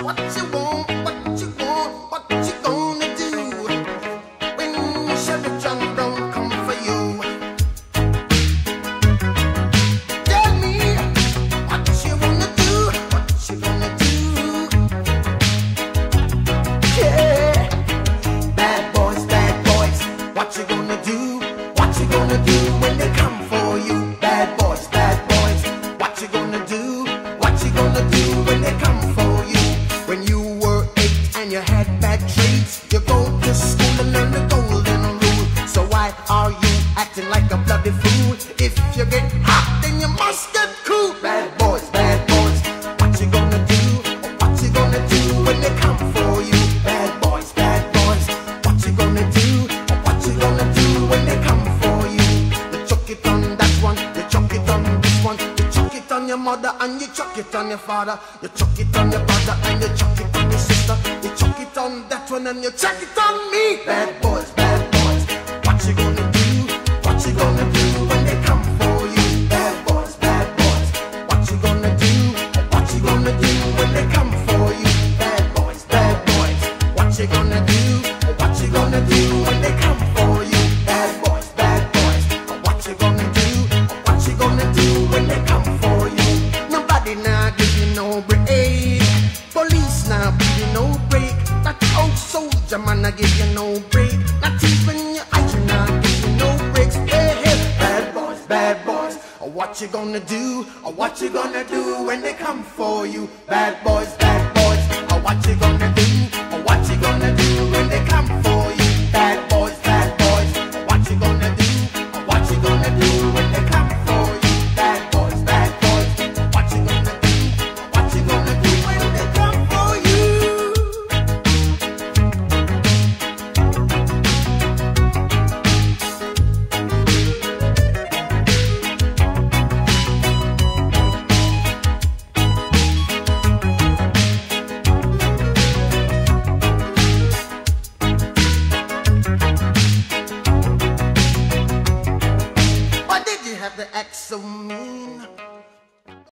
what you want, what you want, what you gonna do when Chevy John Brown come for you? Tell me what you wanna do, what you gonna do. Yeah, bad boys, what you gonna do? What you gonna do when they come for you? Bad boys, what you gonna do? What you gonna do when they come for you? When you were 8 and you had bad traits, you go to school and learn the golden rule. So why are you acting like a bloody fool? If you get hot, then you must get cool. Bad boys, what you gonna do? What you gonna do when they come for you? Bad boys, what you gonna do? What you gonna do when they come for you? You chuck it on that one, you chuck it on this one, you chuck it on your mother and you chuck it on your father, you chuck it on your brother and you chuck it on your sister, you chuck it on that one and you chuck it on me. Bad boys, what you gonna do? What you gonna do when they come for you? Bad boys, what you gonna do? What you gonna do when they come for you? Bad boys, what you gonna do? What you gonna do when they come for you? Bad boys, what you gonna do? What you gonna do when they come for you? Nobody now give you no break. Police now give you no break. That old soldier man I give you no break. Not even your eyes now give you no breaks. Hey, bad boys, what you gonna do? What you gonna do when they come for you? Bad boys, what you gonna do? What you gonna do when they come for you? Bad boys, what you gonna do? What you gonna do when they come for you? Bad boys, what you gonna do? What you gonna do when they come for you? Why did you have to act so mean?